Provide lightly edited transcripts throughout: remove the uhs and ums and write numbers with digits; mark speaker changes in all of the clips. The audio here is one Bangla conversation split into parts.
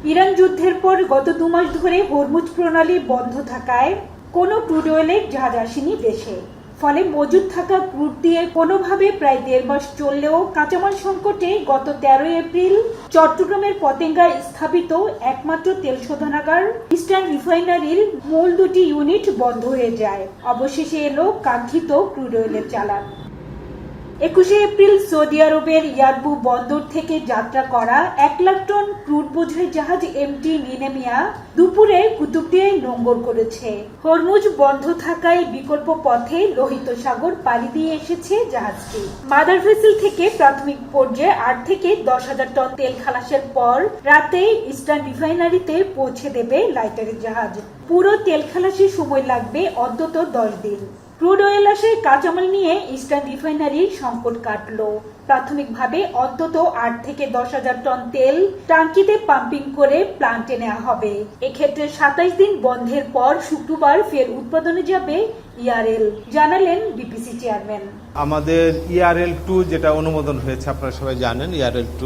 Speaker 1: ইরান যুদ্ধের পর গত 2 মাস ধরে হরমুজ প্রণালী বন্ধ থাকায় কোনো ক্রুড অয়েলের জাহাজ আসেনি দেশে। ফলে মজুদ থাকা ক্রুড দিয়ে কোনোভাবে প্রায় 1.5 মাস চললেও কাঁচামাল সংকটে গত 13 এপ্রিল চট্টগ্রামের পতেঙ্গায় স্থাপিত একমাত্র তেল শোধনাগার ইস্টার্ন রিফাইনারির মূল 2টি ইউনিট বন্ধ হয়ে যায়। অবশেষে এলো কাঙ্ক্ষিত ক্রুড অয়েলের চালান। 21 এপ্রিল সৌদি আরবের ইয়ারবু বন্দর থেকে যাত্রা করা 1 লাখ টন ক্রুড বোঝাই জাহাজ এমটি নিনেমিয়া দুপুরে কুতুবদিয়ায় নোঙর করেছে। হরমুজ বন্ধ থাকায় বিকল্প পথে লোহিত সাগর পাড়ি দিয়ে এসেছে জাহাজটি। মাদার ভেসেল থেকে প্রাথমিক পর্যায়ে 8 থেকে 10,000 টন তেল খালাসের পর রাতে ইস্টার্ন রিফাইনারিতে পৌঁছে দেবে লাইটারের জাহাজ। পুরো তেল খালাসে সময় লাগবে অন্তত 10 দিন। ক্রুড অয়েল আসায় কাঁচামাল নিয়ে ইস্টার্ন রিফাইনারির সংকট কাটল। প্রাথমিকভাবে অন্তত 8 থেকে 10,000 টন তেল টাঙ্কিতে পাম্পিং করে প্লান্টে নেওয়া হবে। এক্ষেত্রে 27 দিন বন্ধের পর শুক্রবার ফের উৎপাদনে যাবে ইআরএল, জানালেন বিপিসি চেয়ারম্যান।
Speaker 2: আমাদের ERL-2 যেটা অনুমোদন হয়েছে, আপনারা সবাই জানেন ERL-2,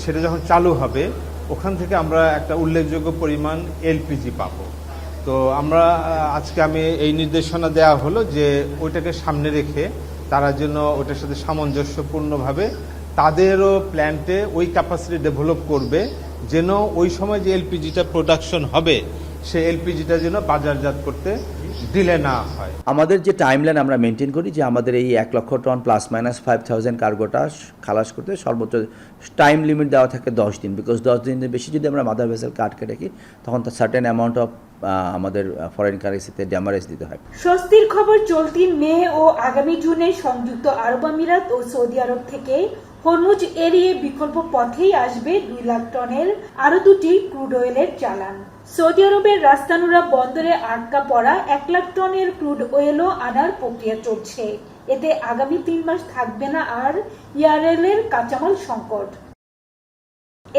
Speaker 2: সেটা যখন চালু হবে ওখান থেকে আমরা একটা উল্লেখযোগ্য পরিমাণ এলপিজি পাবো। তো আমরা আজকে এই নির্দেশনা দেওয়া হলো যে ওইটাকে সামনে রেখে তারা যেন ওইটার সাথে সামঞ্জস্যপূর্ণভাবে তাদেরও প্ল্যান্টে ওই ক্যাপাসিটি ডেভেলপ করবে, যেন ওই সময় যে এলপিজিটা প্রোডাকশন হবে সেই এলপিজিটা যেন বাজারজাত করতে ডিলে না হয়।
Speaker 3: আমাদের যে টাইমলাইন আমরা মেনটেন করি যে আমাদের এই 1 লক্ষ টন +-5,000 কার্গোটা খালাস করতে সর্বোচ্চ টাইম লিমিট দেওয়া থাকে 10 দিন। বিকজ 10 দিনের বেশি যদি আমরা মাদার ভেসেল কাটকে রাখি তখন তার সার্টেন অ্যামাউন্ট অফ আমাদের ফরেন কারেন্সিতে ড্যামারেজ দিতে হয়।
Speaker 1: স্বস্তির খবর চলতি মে ও আগামী জুনে সংযুক্ত আরব আমিরাত ও সৌদি আরব থেকে হরমুজ এড়িয়ে বিকল্প পথেই আসবে 2 লাখ টনের আরো 2টি ক্রুড অয়েলের চালান। সৌদি আরবের রাস্তানুরা বন্দরে আটকা পড়া 1 লাখ টনের ক্রুড অয়েলও আনার প্রক্রিয়া চলছে। এতে আগামী 3 মাস থাকবে না আর ইআরএল এর কাঁচামাল সংকট।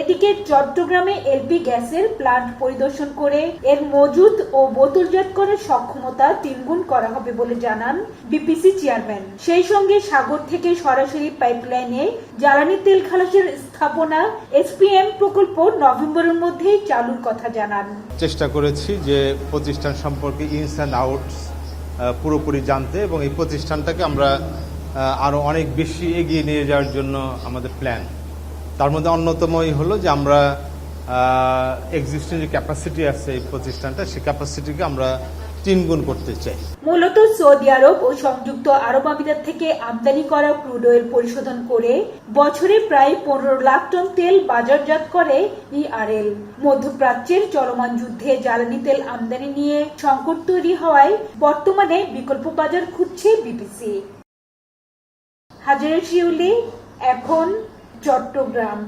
Speaker 1: এদিকে চট্টগ্রামে এলপি গ্যাসের প্লান্ট পরিদর্শন করে এর মজুত ও বোতলজাত করার সক্ষমতা 3 গুণ করা হবে বলে জানান বিপিসি চেয়ারম্যান। সেই সঙ্গে সাগর থেকে সরাসরি পাইপলাইনে জ্বালানি তেল খালাসের স্থাপনা এসপিএম প্রকল্প নভেম্বরের মধ্যেই চালুর কথা জানান।
Speaker 2: চেষ্টা করেছি যে প্রতিষ্ঠান সম্পর্কে ইনস অ্যান্ড আউটস পুরোপুরি জানতে, এবং এই প্রতিষ্ঠানটাকে আমরা আরো অনেক বেশি এগিয়ে নিয়ে যাওয়ার জন্য আমাদের প্ল্যান। তার মধ্যে অন্যতমই হলো যে আমরা এক্সিস্টিং যে ক্যাপাসিটি আছে এই প্রতিষ্ঠানটা, সেই ক্যাপাসিটিকে আমরা 3 গুণ করতে চাই।
Speaker 1: মূলত সৌদি আরব ও সংযুক্ত আরব আমিরাত থেকে আমদানি করা ক্রুড অয়েল পরিশোধন করে বছরে প্রায় 15 লাখ টন তেল বাজারজাত করে ইআরএল। মধ্যপ্রাচ্যের চলমান যুদ্ধে জ্বালানি তেল আমদানি নিয়ে সংকট তৈরি হওয়ায় বর্তমানে বিকল্প বাজার খুঁজছে বিপিসি। হাজারে শিউলি, এখন চট্টগ্রাম।